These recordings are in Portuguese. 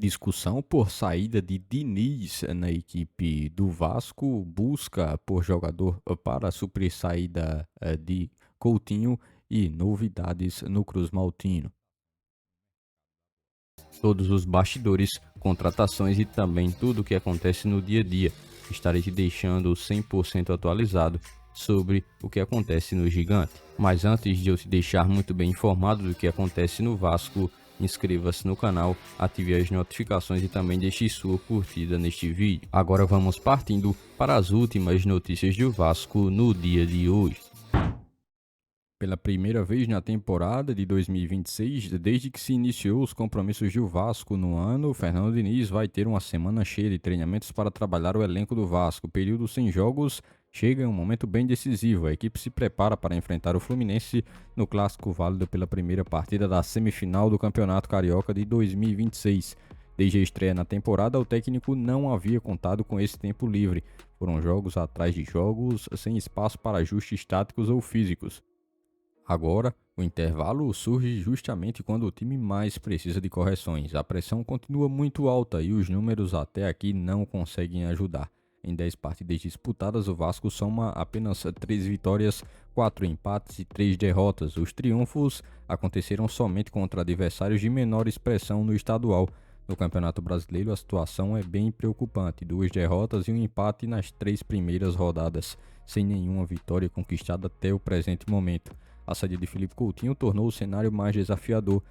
Discussão por saída de Diniz na equipe do Vasco, busca por jogador para suprir saída de Coutinho e novidades no Cruz Maltino. Todos os bastidores, contratações e também tudo o que acontece no dia a dia. Estarei te deixando 100% atualizado sobre o que acontece no Gigante. Mas antes de eu te deixar muito bem informado do que acontece no Vasco, inscreva-se no canal, ative as notificações e também deixe sua curtida neste vídeo. Agora vamos partindo para as últimas notícias do Vasco no dia de hoje. Pela primeira vez na temporada de 2026, desde que se iniciou os compromissos do Vasco no ano, Fernando Diniz vai ter uma semana cheia de treinamentos para trabalhar o elenco do Vasco. O período sem jogos chega em um momento bem decisivo. A equipe se prepara para enfrentar o Fluminense no clássico válido pela primeira partida da semifinal do Campeonato Carioca de 2026. Desde a estreia na temporada, o técnico não havia contado com esse tempo livre. Foram jogos atrás de jogos, sem espaço para ajustes táticos ou físicos. Agora, o intervalo surge justamente quando o time mais precisa de correções. A pressão continua muito alta e os números até aqui não conseguem ajudar. Em 10 partidas disputadas, o Vasco soma apenas 3 vitórias, 4 empates e 3 derrotas. Os triunfos aconteceram somente contra adversários de menor expressão no estadual. No Campeonato Brasileiro, a situação é bem preocupante: 2 derrotas e um empate nas 3 primeiras rodadas, sem nenhuma vitória conquistada até o presente momento. A saída de Felipe Coutinho tornou o cenário mais desafiador.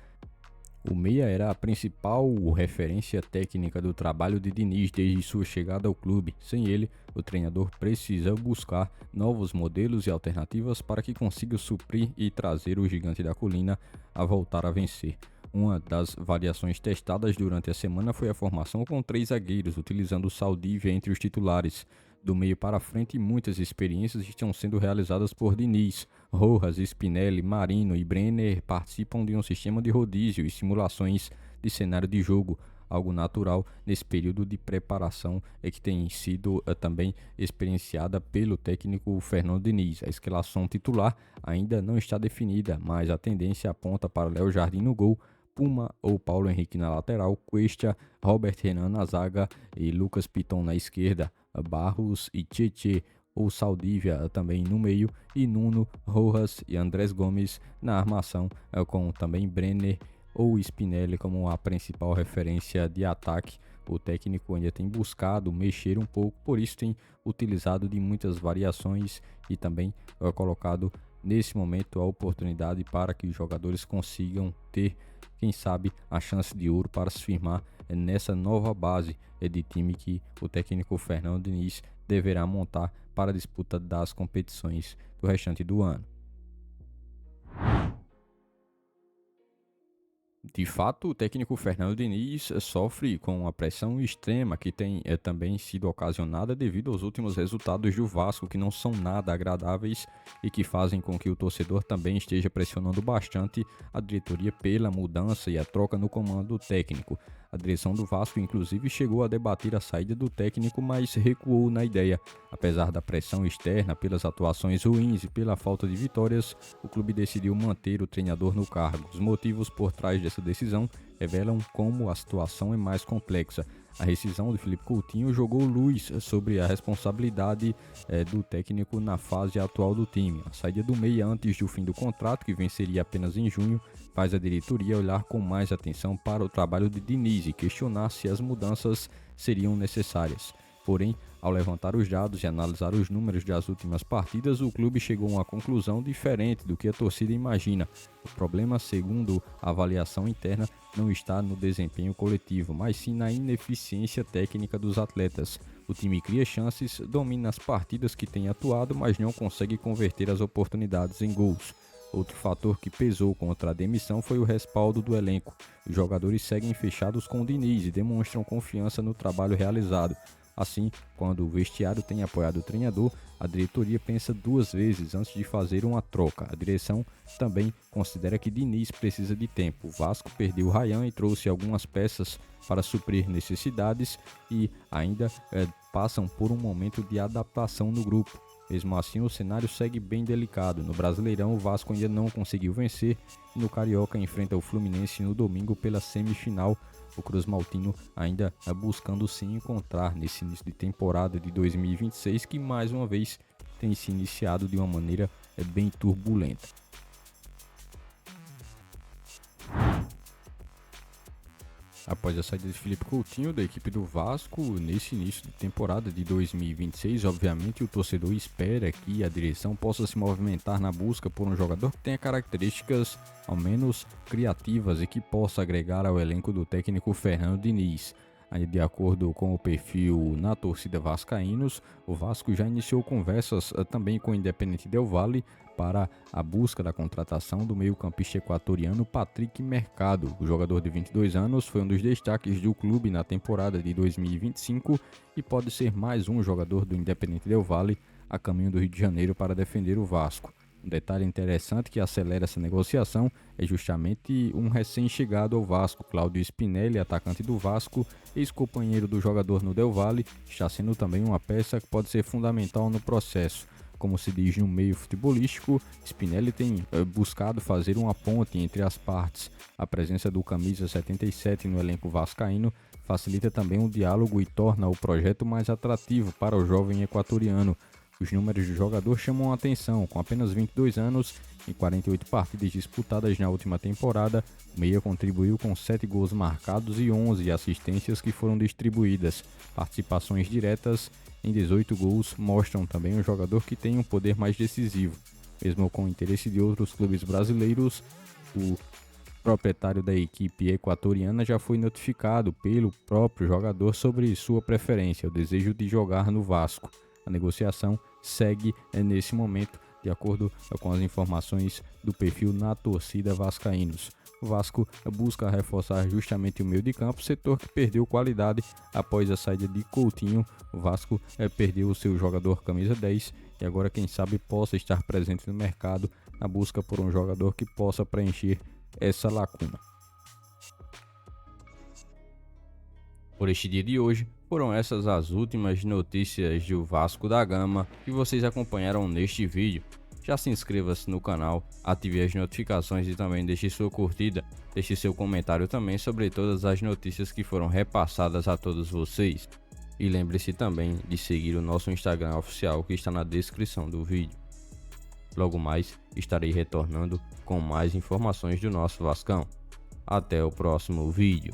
O meia era a principal referência técnica do trabalho de Diniz desde sua chegada ao clube. Sem ele, o treinador precisa buscar novos modelos e alternativas para que consiga suprir e trazer o Gigante da Colina a voltar a vencer. Uma das variações testadas durante a semana foi a formação com 3 zagueiros, utilizando o Saldívia entre os titulares. Do meio para frente, muitas experiências estão sendo realizadas por Diniz. Rojas, Spinelli, Marino e Brenner participam de um sistema de rodízio e simulações de cenário de jogo, algo natural nesse período de preparação que tem sido também experienciada pelo técnico Fernando Diniz. A escalação titular ainda não está definida, mas a tendência aponta para Léo Jardim no gol, Puma ou Paulo Henrique na lateral, Cuesta, Robert Renan na zaga e Lucas Piton na esquerda, Barros e Tietê ou Saldívia também no meio e Nuno, Rojas e Andrés Gomes na armação, com também Brenner ou Spinelli como a principal referência de ataque. O técnico ainda tem buscado mexer um pouco, por isso tem utilizado de muitas variações e também colocado nesse momento a oportunidade para que os jogadores consigam ter, quem sabe, a chance de ouro para se firmar nessa nova base de time que o técnico Fernando Diniz deverá montar para a disputa das competições do restante do ano. De fato, o técnico Fernando Diniz sofre com uma pressão extrema que tem também sido ocasionada devido aos últimos resultados do Vasco, que não são nada agradáveis e que fazem com que o torcedor também esteja pressionando bastante a diretoria pela mudança e a troca no comando técnico. A direção do Vasco, inclusive, chegou a debater a saída do técnico, mas recuou na ideia. Apesar da pressão externa pelas atuações ruins e pela falta de vitórias, o clube decidiu manter o treinador no cargo. Os motivos por trás dessa decisão revelam como a situação é mais complexa. A rescisão de Felipe Coutinho jogou luz sobre a responsabilidade do técnico na fase atual do time. A saída do meia antes do fim do contrato, que venceria apenas em junho, faz a diretoria olhar com mais atenção para o trabalho de Diniz e questionar se as mudanças seriam necessárias. Porém, ao levantar os dados e analisar os números das últimas partidas, o clube chegou a uma conclusão diferente do que a torcida imagina. O problema, segundo a avaliação interna, não está no desempenho coletivo, mas sim na ineficiência técnica dos atletas. O time cria chances, domina as partidas que tem atuado, mas não consegue converter as oportunidades em gols. Outro fator que pesou contra a demissão foi o respaldo do elenco. Os jogadores seguem fechados com o Diniz e demonstram confiança no trabalho realizado. Assim, quando o vestiário tem apoiado o treinador, a diretoria pensa 2 vezes antes de fazer uma troca. A direção também considera que Diniz precisa de tempo. O Vasco perdeu o Ryan e trouxe algumas peças para suprir necessidades e ainda passam por um momento de adaptação no grupo. Mesmo assim, o cenário segue bem delicado. No Brasileirão, o Vasco ainda não conseguiu vencer e no Carioca enfrenta o Fluminense no domingo pela semifinal o Cruz Maltino ainda buscando se encontrar nesse início de temporada de 2026, que mais uma vez tem se iniciado de uma maneira bem turbulenta. Após a saída de Felipe Coutinho da equipe do Vasco, nesse início de temporada de 2026, obviamente o torcedor espera que a direção possa se movimentar na busca por um jogador que tenha características ao menos criativas e que possa agregar ao elenco do técnico Fernando Diniz. De acordo com o perfil na torcida vascaínos, o Vasco já iniciou conversas também com o Independente Del Valle para a busca da contratação do meio-campista equatoriano Patrick Mercado. O jogador de 22 anos foi um dos destaques do clube na temporada de 2025 e pode ser mais um jogador do Independente Del Valle a caminho do Rio de Janeiro para defender o Vasco. Um detalhe interessante que acelera essa negociação é justamente um recém-chegado ao Vasco, Cláudio Spinelli, atacante do Vasco, ex-companheiro do jogador no Del Valle, está sendo também uma peça que pode ser fundamental no processo. Como se diz no meio futebolístico, Spinelli tem buscado fazer uma ponte entre as partes. A presença do camisa 77 no elenco vascaíno facilita também o diálogo e torna o projeto mais atrativo para o jovem equatoriano. Os números do jogador chamam a atenção. Com apenas 22 anos e 48 partidas disputadas na última temporada, o meia contribuiu com 7 gols marcados e 11 assistências que foram distribuídas. Participações diretas em 18 gols mostram também um jogador que tem um poder mais decisivo. Mesmo com o interesse de outros clubes brasileiros, o proprietário da equipe equatoriana já foi notificado pelo próprio jogador sobre sua preferência, o desejo de jogar no Vasco. A negociação segue nesse momento, de acordo com as informações do perfil na torcida vascaínos. O Vasco busca reforçar justamente o meio de campo, setor que perdeu qualidade após a saída de Coutinho. O Vasco perdeu o seu jogador camisa 10 e agora quem sabe possa estar presente no mercado na busca por um jogador que possa preencher essa lacuna. Por este dia de hoje, foram essas as últimas notícias do Vasco da Gama que vocês acompanharam neste vídeo. Já se inscreva-se no canal, ative as notificações e também deixe sua curtida. Deixe seu comentário também sobre todas as notícias que foram repassadas a todos vocês. E lembre-se também de seguir o nosso Instagram oficial que está na descrição do vídeo. Logo mais, estarei retornando com mais informações do nosso Vascão. Até o próximo vídeo.